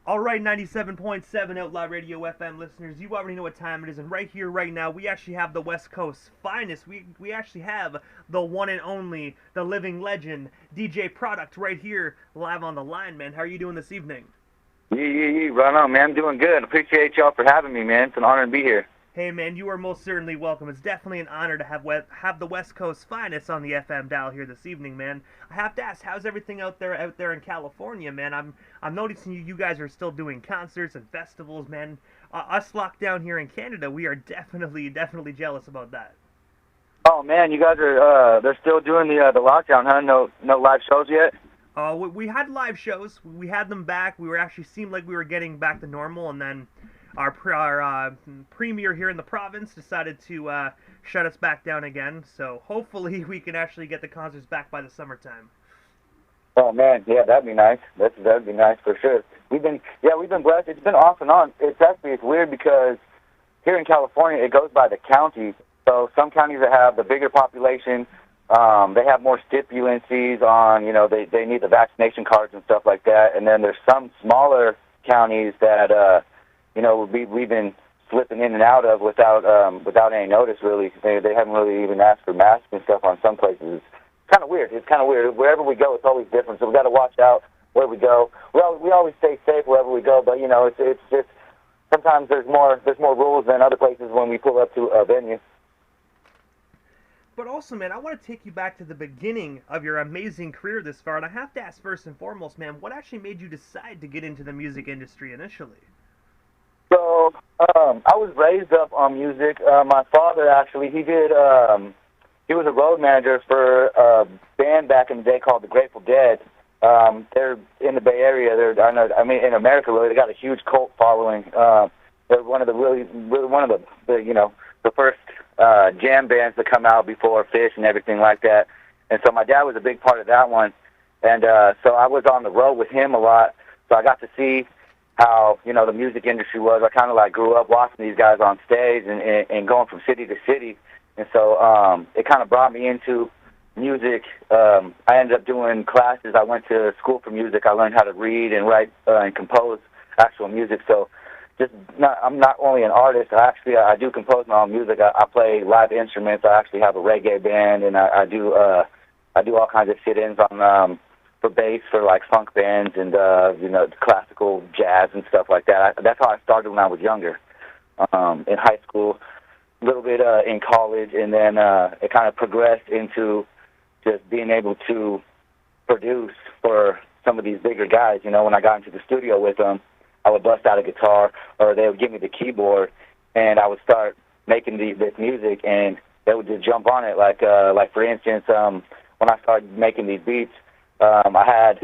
All right, 97.7 Outlaw Radio FM listeners, you already know what time it is, and right here, right now, we actually have the West Coast's finest. We actually have the one and only, the living legend, DJ Prodkt, right here, live on the line, man. How are you doing this evening? Yeah, right on, man. I'm doing good. Appreciate y'all for having me, man. It's an honor to be here. Hey, man, you are most certainly welcome. It's definitely an honor to have the West Coast's finest on the FM dial here this evening, man. I have to ask, how's everything out there in California, man? I'm noticing you guys are still doing concerts and festivals, man. Us locked down here in Canada, we are definitely jealous about that. Oh man, you guys are they're still doing the lockdown, huh? No live shows yet? We had live shows. We had them back. We were actually seemed like we were getting back to normal, and then our premier here in the province decided to shut us back down again. So hopefully we can actually get the concerts back by the summertime. Oh man, yeah, that'd be nice. That'd be nice for sure. We've been blessed. It's been off and on. It's weird because here in California it goes by the county. So some counties that have the bigger population, they have more stipulancies on, they need the vaccination cards and stuff like that. And then there's some smaller counties that, we've been slipping in and out of without any notice, really. They haven't really even asked for masks and stuff on some places. It's kind of weird. Wherever we go, it's always different. So we got to watch out where we go. We always stay safe wherever we go, but, it's just sometimes there's more rules than other places when we pull up to a venue. But also, man, I want to take you back to the beginning of your amazing career this far, and I have to ask first and foremost, man, what actually made you decide to get into the music industry initially? So, I was raised up on music. My father, actually, he was a road manager for a band back in the day called the Grateful Dead. They're in the Bay Area. In America, really, they got a huge cult following. They're one of the first jam bands to come out before Fish and everything like that. And so my dad was a big part of that one. And so I was on the road with him a lot. So I got to see how, the music industry was. I kind of grew up watching these guys on stage and going from city to city. And so it kind of brought me into music. I ended up doing classes. I went to school for music. I learned how to read and write and compose actual music. So I'm not only an artist. I do compose my own music. I play live instruments. I actually have a reggae band, and I do all kinds of sit-ins on for bass for funk bands and classical jazz and stuff like that. That's how I started when I was younger, in high school, a little bit in college, and then it kind of progressed into just being able to produce for some of these bigger guys. When I got into the studio with them, I would bust out a guitar, or they would give me the keyboard, and I would start making this music, and they would just jump on it. Like for instance, when I started making these beats, I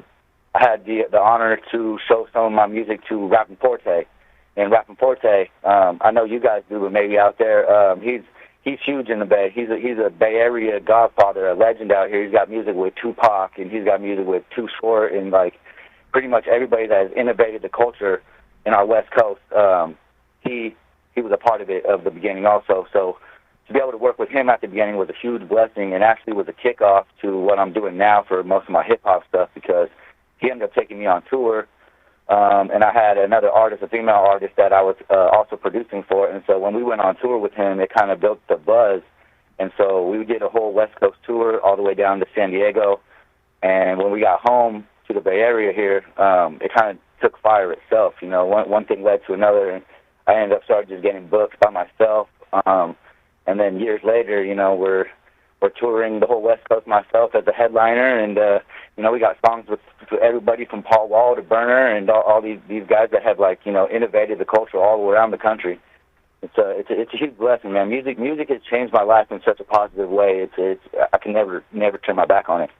had the honor to show some of my music to Rappin' Forte, and Rappin' Forte, I know you guys do, but maybe out there, he's huge in the Bay. He's a Bay Area godfather, a legend out here. He's got music with Tupac, and he's got music with Too Short, and pretty much everybody that has innovated the culture in our West Coast, he was a part of it of the beginning also. So to be able to work with him at the beginning was a huge blessing, and actually was a kickoff to what I'm doing now for most of my hip-hop stuff, because he ended up taking me on tour, and I had another artist, a female artist, that I was also producing for. And so when we went on tour with him, it kind of built the buzz. And so we did a whole West Coast tour all the way down to San Diego. And when we got home to the Bay Area here, it kind of took fire itself. One thing led to another, and I ended up starting just getting booked by myself. And then years later, we're touring the whole West Coast myself as a headliner, and we got songs with everybody from Paul Wall to Burner and all these guys that have innovated the culture all around the country. It's a huge blessing, man. Music has changed my life in such a positive way. I can never turn my back on it.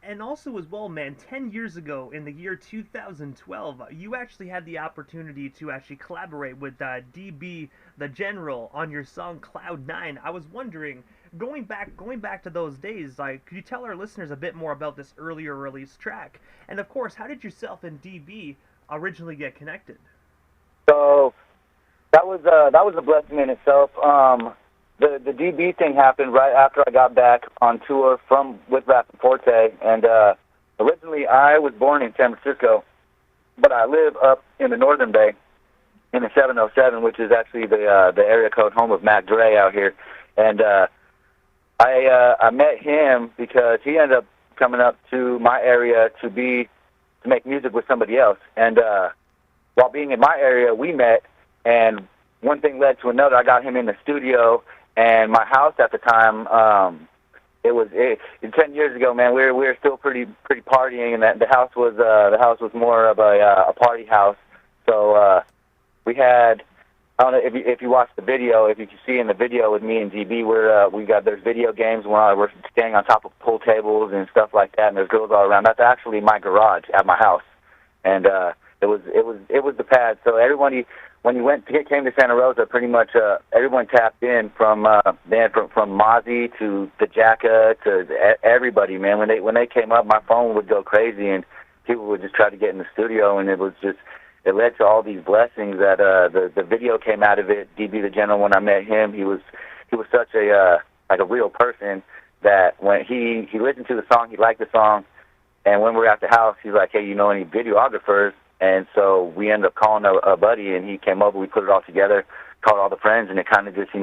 And also as well, man, 10 years ago, in the year 2012, you actually had the opportunity to actually collaborate with DB the General on your song Cloud 9. I was wondering, going back to those days, could you tell our listeners a bit more about this earlier release track? And of course, how did yourself and DB originally get connected? So that was a blessing in itself. The DB thing happened right after I got back on tour with Rappin' Forte, and originally I was born in San Francisco, but I live up in the Northern Bay in the 707, which is actually the area code home of Mac Dre out here. And I met him because he ended up coming up to my area to make music with somebody else. And while being in my area, we met, and one thing led to another. I got him in the studio, and my house at the time, it was 10 years ago, man. We were still pretty partying, and the house was more of a party house. So we had, I don't know if you watch the video, if you can see in the video with me and DB, there's video games where we're standing on top of pool tables and stuff like that, and there's girls all around. That's actually my garage at my house, and it was the pad. So everybody, when you came to Santa Rosa, pretty much everyone tapped in from Mozzie to the Jacka to everybody, man. When they came up, my phone would go crazy, and people would just try to get in the studio, and it led to all these blessings. That the video came out of it. DB the General, when I met him, he was such a real person that when he listened to the song, he liked the song, and when we were at the house, he's like, hey, you know any videographers? And so we ended up calling a buddy, and he came over. We put it all together, called all the friends, and it kind of just,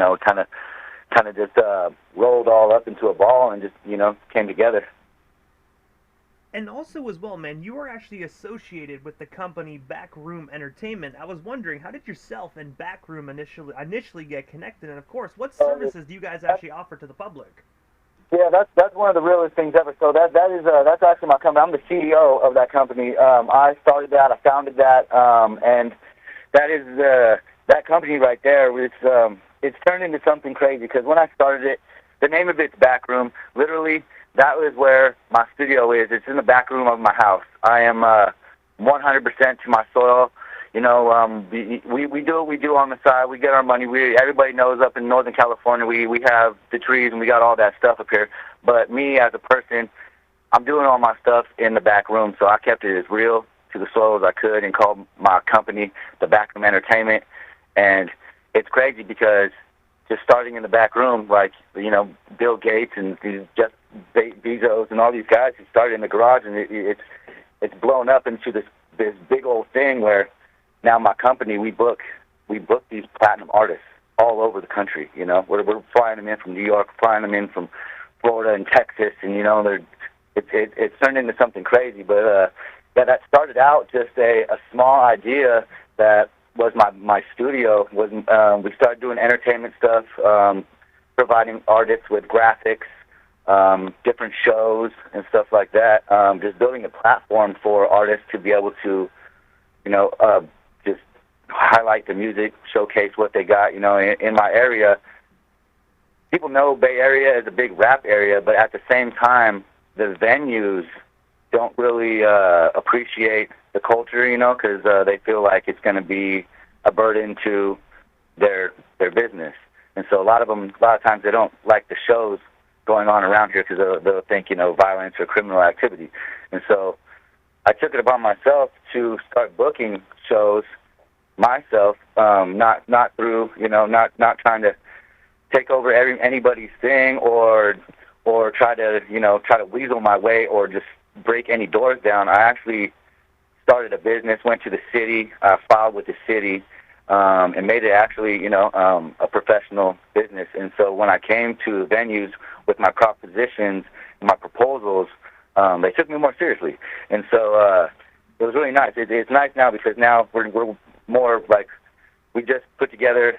rolled all up into a ball and just, came together. And also as well, man, you are actually associated with the company Backroom Entertainment. I was wondering, how did yourself and Backroom initially get connected? And of course, what services do you guys actually offer to the public? Yeah, that's one of the realest things ever. So that's actually my company. I'm the CEO of that company. I started that. I founded that, and that is that company right there. It's turned into something crazy because when I started it, the name of it's Backroom. Literally, that was where my studio is. It's in the back room of my house. I am 100% to my soil. We do what we do on the side. We get our money. Everybody knows up in Northern California we have the trees and we got all that stuff up here. But me as a person, I'm doing all my stuff in the back room. So I kept it as real to the soil as I could and called my company the Backroom Entertainment. And it's crazy because just starting in the back room, like Bill Gates and Jeff Bezos and all these guys who started in the garage, and it's blown up into this big old thing where now my company, we book these platinum artists all over the country. We're flying them in from New York, flying them in from Florida and Texas, and it's turned into something crazy. But that started out just a small idea that was my studio. We started doing entertainment stuff, providing artists with graphics, different shows and stuff like that. Just building a platform for artists to be able to, just highlight the music, showcase what they got. In my area, people know Bay Area is a big rap area, but at the same time, the venues don't really appreciate the culture, because they feel like it's going to be a burden to their business. And so a lot of times they don't like the shows going on around here because they'll think, violence or criminal activity. And so I took it upon myself to start booking shows myself, not through, not trying to take over anybody's thing or try to weasel my way or just break any doors down. I actually started a business, went to the city, filed with the city, and made it actually, a professional business. And so when I came to venues with my propositions, my proposals, they took me more seriously. And so it was really nice. It's nice now because now we're more like, we just put together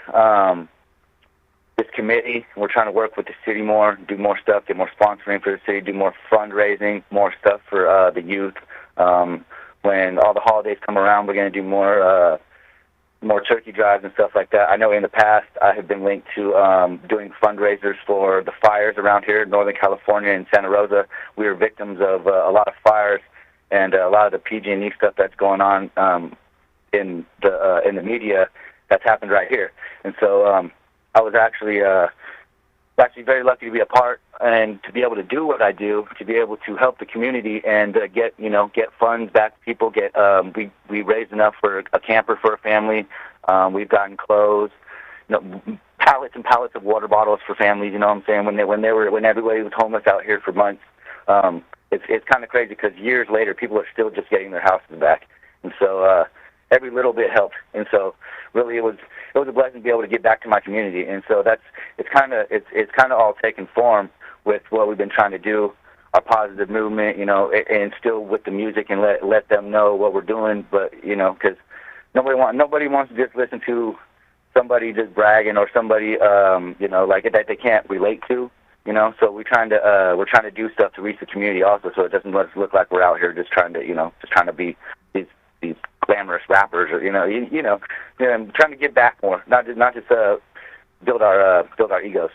this committee. We're trying to work with the city more, do more stuff, get more sponsoring for the city, do more fundraising, more stuff for the youth. When all the holidays come around, we're going to do more turkey drives and stuff like that. I know in the past I have been linked to doing fundraisers for the fires around here in Northern California and Santa Rosa. We were victims of a lot of fires and a lot of the PG&E stuff that's going on in the media that's happened right here. And so I was actually very lucky to be a part and to be able to do what I do, to be able to help the community and get funds back to people. We raised enough for a camper for a family. We've gotten clothes, pallets and pallets of water bottles for families. You know what I'm saying? When everybody was homeless out here for months, it's kind of crazy because years later people are still just getting their houses back. And so every little bit helped. And so really it was a blessing to be able to get back to my community. And so it's kind of all taken form with what we've been trying to do, our positive movement, you know, and still with the music and let them know what we're doing. But, you know, because nobody wants to just listen to somebody just bragging or somebody, you know, like that they can't relate to. You know, so we're trying to do stuff to reach the community also, so it doesn't look like we're out here just trying to be these glamorous rappers, or trying to give back more, not just build our egos.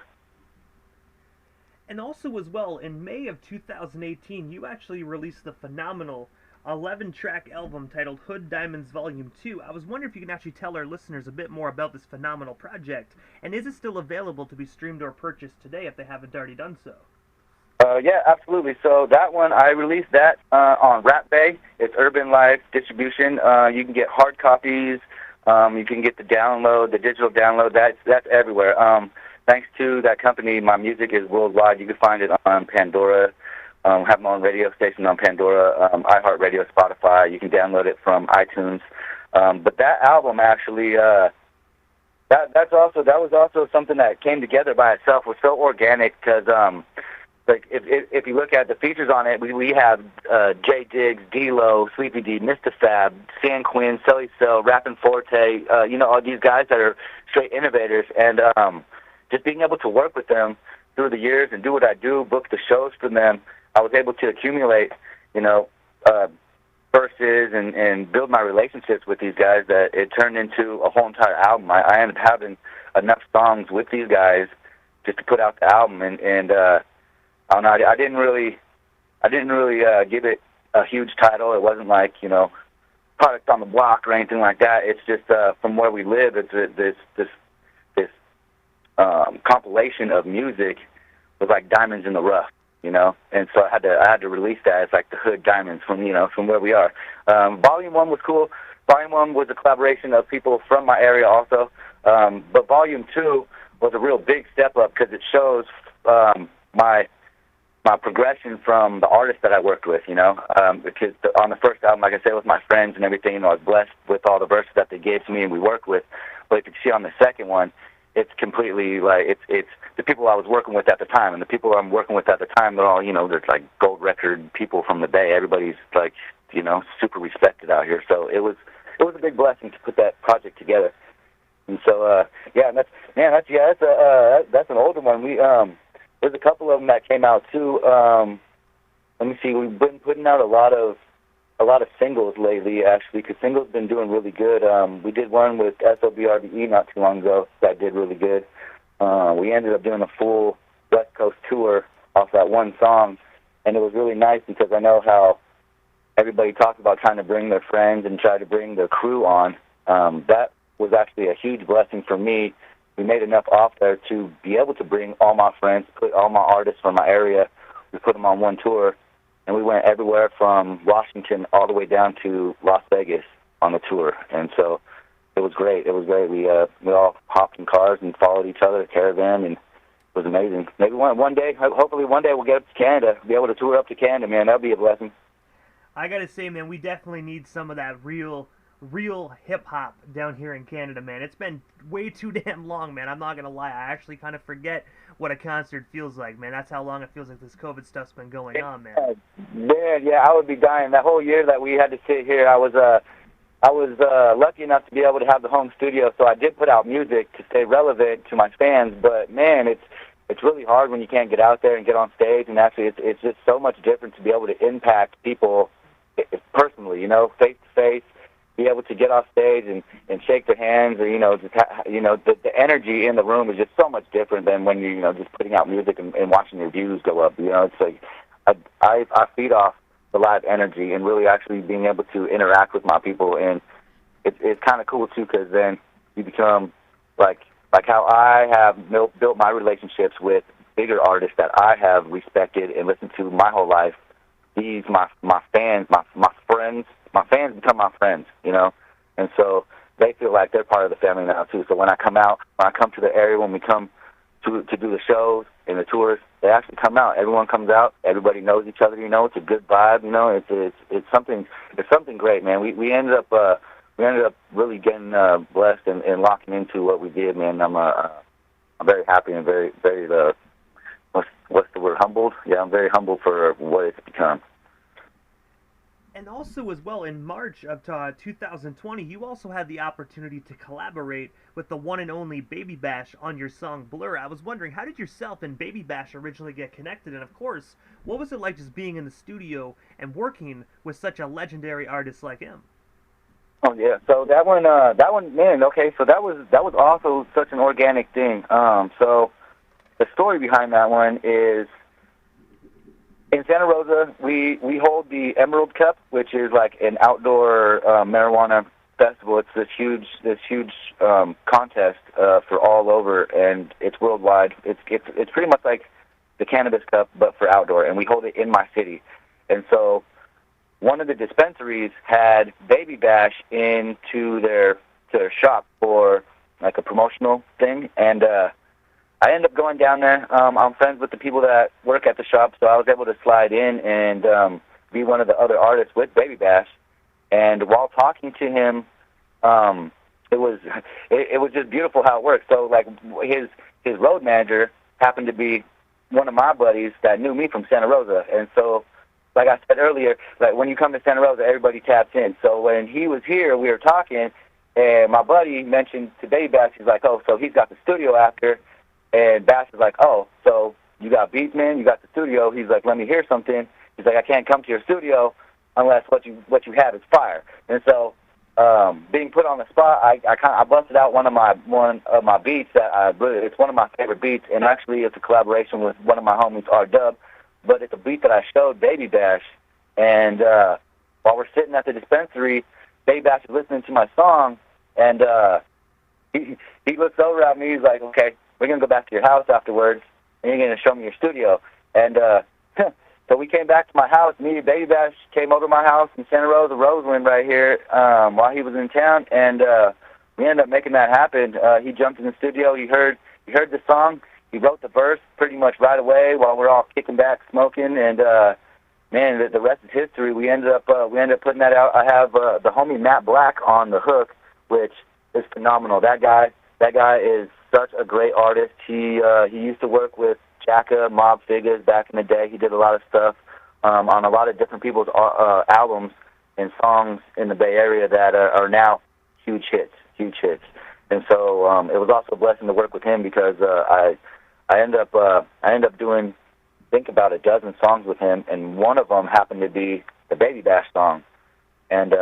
And also as well, in May of 2018, you actually released the phenomenal 11-track album titled Hood Diamonds Volume 2. I was wondering if you can actually tell our listeners a bit more about this phenomenal project, and is it still available to be streamed or purchased today if they haven't already done so? Yeah, absolutely. So that one, I released that on Rap Bay. It's Urban Life Distribution. You can get hard copies. You can get the download, the digital download. That's everywhere. Thanks to that company, my music is worldwide. You can find it on Pandora. Have my own radio station on Pandora, iHeartRadio, Spotify. You can download it from iTunes. But that album actually, that was also something that came together by itself. It was so organic because, like if you look at the features on it, we have Jay Diggs, D-Lo, Sleepy D, Mr. Fab, San Quinn, Sully Cell, Rappin' Forte. All these guys that are straight innovators, and just being able to work with them through the years and do what I do, book the shows for them. I was able to accumulate, verses and build my relationships with these guys that it turned into a whole entire album. I ended up having enough songs with these guys just to put out the album, and I don't know, I didn't really give it a huge title. It wasn't like, Product on the Block or anything like that. It's just from where we live. It's this compilation of music was like diamonds in the rough. And so I had to release that as like the Hood Diamonds from where we are. Volume 1 was cool. Volume 1 was a collaboration of people from my area also. But Volume 2 was a real big step up because it shows my progression from the artists that I worked with, because on the first album, like I said, with my friends and everything, I was blessed with all the verses that they gave to me and we worked with. But you can see on the second one, it's completely like it's the people I was working with at the time, and the people I'm working with at the time, they're all there's like gold record people from the Bay. Everybody's like super respected out here. So it was a big blessing to put that project together. And so that's an older one. We there's a couple of them that came out too. Let me see. We've been putting out a lot of singles lately, actually, because singles been doing really good. We did one with SOB-RBE not too long ago that did really good. We ended up doing a full West Coast tour off that one song, and it was really nice because I know how everybody talks about trying to bring their friends and try to bring their crew on. That was actually a huge blessing for me. We made enough off there to be able to bring all my friends, put all my artists from my area. We put them on one tour, and we went everywhere from Washington all the way down to Las Vegas on the tour. And so it was great. We all hopped in cars and followed each other, a caravan, and it was amazing. Maybe one day, hopefully one day we'll get up to Canada, be able to tour up to Canada, man. That'd be a blessing. I gotta say, man, we definitely need some of that real hip-hop down here in Canada, man. It's been way too damn long, man. I'm not gonna lie. I actually kind of forget what a concert feels like, man. That's how long it feels like this COVID stuff's been going on, man. Man, yeah, I would be dying. That whole year that we had to sit here, I was lucky enough to be able to have the home studio, so I did put out music to stay relevant to my fans. But man, it's really hard when you can't get out there and get on stage. And actually, it's just so much different to be able to impact people personally, face to face. Be able to get off stage and shake their hands, or the energy in the room is just so much different than when you just putting out music and watching your views go up. It's like I feed off the live energy and really actually being able to interact with my people, and it's kind of cool too, because then you become like how I have built my relationships with bigger artists that I have respected and listened to my whole life. These my fans, my friends. My fans become my friends, and so they feel like they're part of the family now too. So when I come to the area, when we come to do the shows, and the tours, they actually come out. Everyone comes out. Everybody knows each other. You know, it's a good vibe. You know, it's something great, man. We ended up really getting blessed and locking into what we did, man. I'm very happy and very what's the word, humbled? Yeah, I'm very humbled for what it's become. And also, as well, in March of 2020, you also had the opportunity to collaborate with the one and only Baby Bash on your song Blur. I was wondering, how did yourself and Baby Bash originally get connected? And of course, what was it like just being in the studio and working with such a legendary artist like him? Oh yeah, so that one, man. Okay, so that was also such an organic thing. So the story behind that one is, in Santa Rosa, we hold the Emerald Cup, which is like an outdoor marijuana festival. It's this huge contest for all over, and it's worldwide. It's pretty much like the Cannabis Cup, but for outdoor, and we hold it in my city. And so one of the dispensaries had Baby Bash into their shop for like a promotional thing, and I ended up going down there. I'm friends with the people that work at the shop, so I was able to slide in and be one of the other artists with Baby Bash. And while talking to him, it was just beautiful how it worked. So like his road manager happened to be one of my buddies that knew me from Santa Rosa, and so like I said earlier, like when you come to Santa Rosa, everybody taps in. So when he was here, we were talking, and my buddy mentioned to Baby Bash, he's like, oh, so he's got the studio after. And Bash is like, oh, so you got beats, man? You got the studio? He's like, let me hear something. He's like, I can't come to your studio unless what you have is fire. And so, being put on the spot, I busted out one of my beats it's one of my favorite beats, and actually it's a collaboration with one of my homies, R-Dub, but it's a beat that I showed Baby Bash. And while we're sitting at the dispensary, Baby Bash is listening to my song, and he looks over at me. He's like, okay, we're going to go back to your house afterwards, and you're going to show me your studio. And so we came back to my house. Me and Baby Bash came over to my house in Santa Rosa, Roseland right here, while he was in town, and we ended up making that happen. He jumped in the studio. He heard the song. He wrote the verse pretty much right away while we're all kicking back, smoking, and man, the rest is history. We ended up putting that out. I have the homie Matt Black on the hook, which is phenomenal. That guy is such a great artist. He used to work with Jacka, Mob Figures back in the day. He did a lot of stuff on a lot of different people's albums and songs in the Bay Area that are now huge hits. And so it was also a blessing to work with him because I ended up doing, I think, about a dozen songs with him, and one of them happened to be the Baby Bash song. And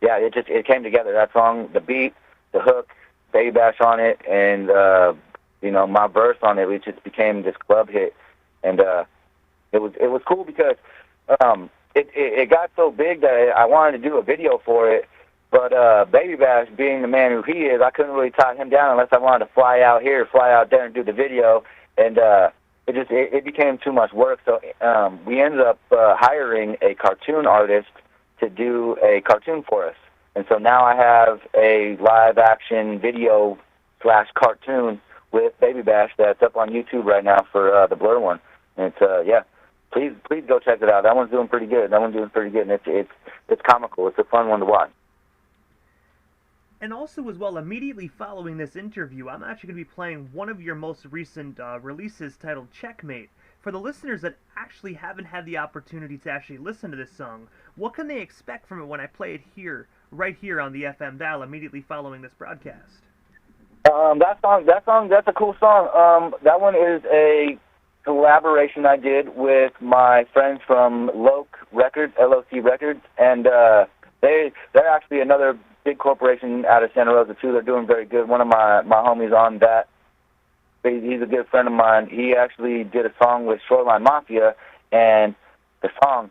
yeah, it came together. That song, the beat, the hook, Baby Bash on it, and my verse on it, it just became this club hit. And it was cool because it got so big that I wanted to do a video for it. But Baby Bash, being the man who he is, I couldn't really tie him down unless I wanted to fly out here, fly out there, and do the video. And it became too much work. So we ended up hiring a cartoon artist to do a cartoon for us. And so now I have a live-action video / cartoon with Baby Bash that's up on YouTube right now for the Blur one. And it's yeah, please go check it out. That one's doing pretty good. And it's comical. It's a fun one to watch. And also, as well, immediately following this interview, I'm actually going to be playing one of your most recent releases titled Checkmate. For the listeners that actually haven't had the opportunity to actually listen to this song, what can they expect from it when I play it here, right here on the FM dial, immediately following this broadcast? That's a cool song. That one is a collaboration I did with my friends from LOC Records, LOC Records, and they're actually another big corporation out of Santa Rosa too. They're doing very good. One of my homies on that, he's a good friend of mine. He actually did a song with Shoreline Mafia, and the song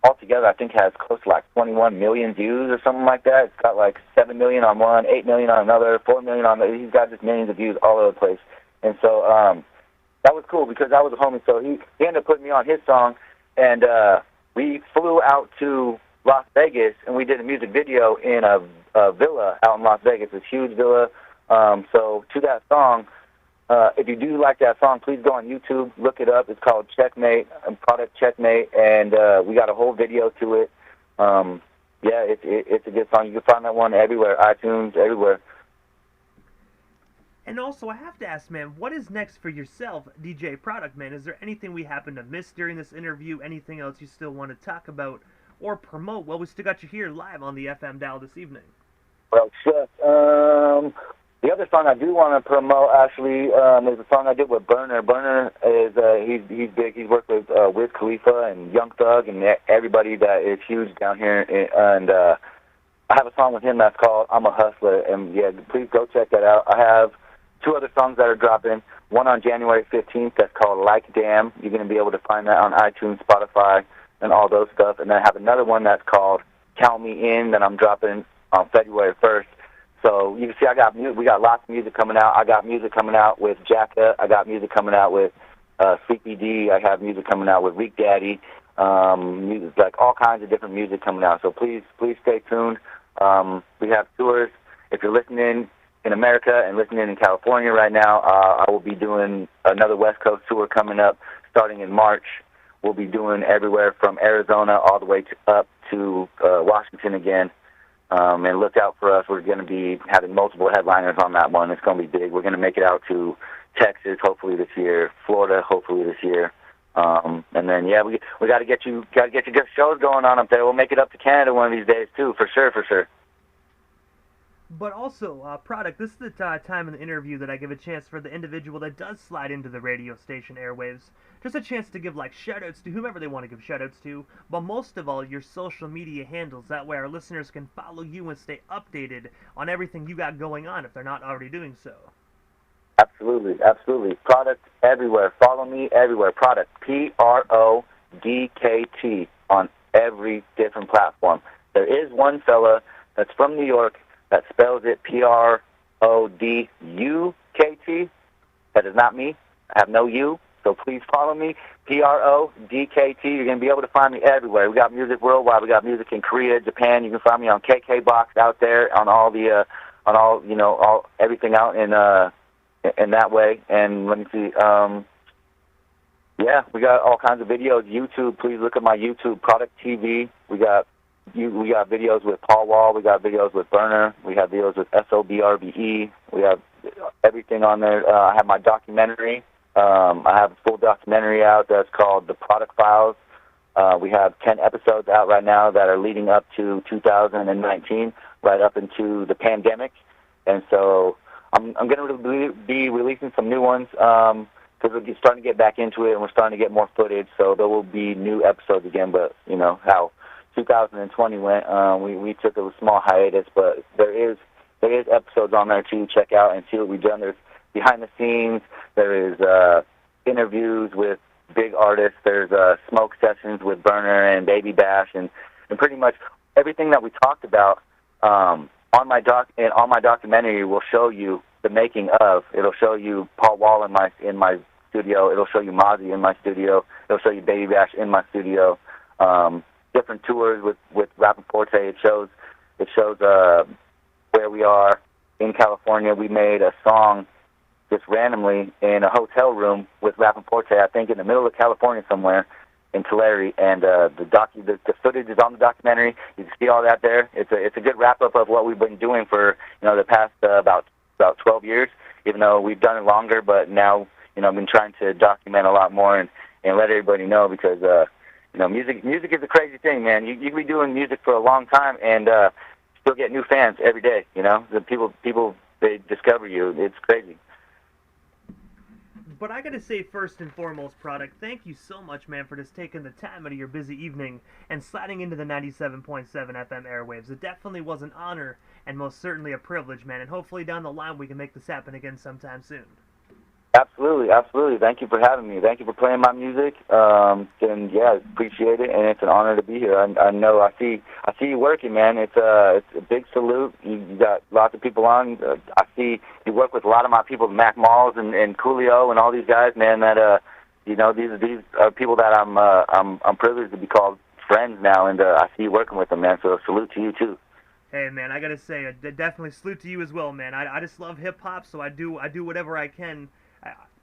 altogether I think has close to like 21 million views or something like that. It's got like 7 million on one, 8 million on another, 4 million on the other. He's got just millions of views all over the place. And so that was cool because I was a homie. So he ended up putting me on his song, and we flew out to Las Vegas, and we did a music video in a villa out in Las Vegas, this huge villa. So to that song, if you do like that song, please go on YouTube, look it up. It's called Checkmate, Prodkt Checkmate, and we got a whole video to it. Yeah, it's a good song. You can find that one everywhere, iTunes, everywhere. And also, I have to ask, man, what is next for yourself, DJ Prodkt, man? Is there anything we happen to miss during this interview? Anything else you still want to talk about or promote? Well, we still got you here live on the FM dial this evening. Well, sure. The other song I do want to promote, actually, is a song I did with Burner. Burner is, he's big. He's worked with Wiz Khalifa and Young Thug and everybody that is huge down here. And I have a song with him that's called I'm a Hustler. And, yeah, please go check that out. I have 2 other songs that are dropping. One on January 15th that's called Like Damn. You're going to be able to find that on iTunes, Spotify, and all those stuff. And then I have another one that's called Count Me In that I'm dropping on February 1st. So you can see we got lots of music coming out. I got music coming out with Jacka. I got music coming out with Sleepy D. I have music coming out with Reek Daddy. Music, like all kinds of different music coming out. So please stay tuned. We have tours. If you're listening in America and listening in California right now, I will be doing another West Coast tour coming up starting in March. We'll be doing everywhere from Arizona all the way up to Washington again. And look out for us. We're going to be having multiple headliners on that one. It's going to be big. We're going to make it out to Texas, hopefully this year, Florida, hopefully this year. And then, yeah, we got to get you good shows going on up there. We'll make it up to Canada one of these days, too, for sure. But also, Prodkt, this is the time in the interview that I give a chance for the individual that does slide into the radio station airwaves. Just a chance to give, like, shout-outs to whomever they want to give shout-outs to, but most of all, your social media handles. That way our listeners can follow you and stay updated on everything you got going on if they're not already doing so. Absolutely. Prodkt everywhere. Follow me everywhere. Prodkt, Prodkt, on every different platform. There is one fella that's from New York that spells it Proddukt. That is not me. I have no U. So please follow me, Prodkt. You're going to be able to find me everywhere. We got music worldwide. We got music in Korea, Japan. You can find me on KKBox out there on all the, everything out in that way. And let me see. Yeah, we got all kinds of videos. YouTube. Please look at my YouTube, Prodkt TV. We got videos with Paul Wall. We got videos with Burner. We have videos with SOBRBE. We have everything on there. I have my documentary. I have a full documentary out that's called The Prodkt Files. We have 10 episodes out right now that are leading up to 2019, right up into the pandemic. And so I'm going to be releasing some new ones because we're starting to get back into it and we're starting to get more footage. So there will be new episodes again. But you know how 2020 went. We took a small hiatus, but there is episodes on there to check out and see what we've done. There's behind the scenes. There is interviews with big artists. There's smoke sessions with Burner and Baby Bash, and pretty much everything that we talked about on my documentary will show you the making of. It'll show you Paul Wall in my studio. It'll show you Mozzie in my studio. It'll show you Baby Bash in my studio. Different tours with Rappin' Forte. It shows where we are in California. We made a song just randomly in a hotel room with Rappin' Forte, I think in the middle of California somewhere in Tulare, and the footage is on the documentary. You can see all that there. It's a good wrap up of what we've been doing for the past about 12 years. Even though we've done it longer, but now I've been trying to document a lot more and let everybody know because music is a crazy thing, man. You can be doing music for a long time and still get new fans every day. The people they discover you. It's crazy. But I gotta say, first and foremost, Prodkt, thank you so much, man, for just taking the time out of your busy evening and sliding into the 97.7 FM airwaves. It definitely was an honor and most certainly a privilege, man, and hopefully down the line we can make this happen again sometime soon. Absolutely. Thank you for having me. Thank you for playing my music. And yeah, appreciate it, and it's an honor to be here. I know I see you working, man. It's a big salute. You got lots of people on. I see you work with a lot of my people, Mac Malls and Coolio and all these guys, man. That these are people that I'm privileged to be called friends now, and I see you working with them, man. So salute to you too. Hey, man, I gotta say, definitely salute to you as well, man. I just love hip hop, so I do whatever I can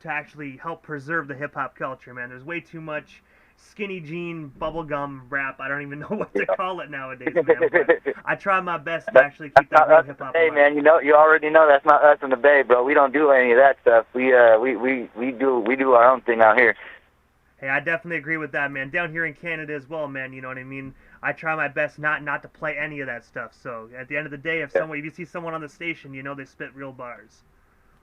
to actually help preserve the hip hop culture, man. There's way too much skinny jean bubblegum rap. I don't even know what to call it nowadays, man. But I try my best to actually keep that real hip hop. Hey, man, you already know that's not us in the Bay, bro. We don't do any of that stuff. We do our own thing out here. Hey, I definitely agree with that, man. Down here in Canada as well, man. You know what I mean? I try my best not to play any of that stuff. So at the end of the day, if you see someone on the station, you know they spit real bars.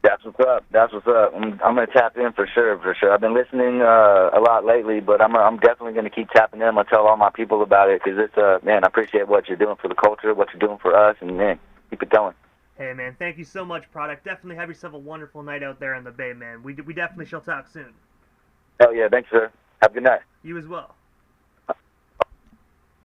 That's what's up. That's what's up. I'm gonna tap in for sure. I've been listening a lot lately, but I'm definitely gonna keep tapping in. I'm gonna tell all my people about it because it's man, I appreciate what you're doing for the culture, what you're doing for us, and man, keep it going. Hey, man, thank you so much, Prodkt. Definitely have yourself a wonderful night out there in the Bay, man. We definitely shall talk soon. Hell yeah, thanks, sir. Have a good night. You as well.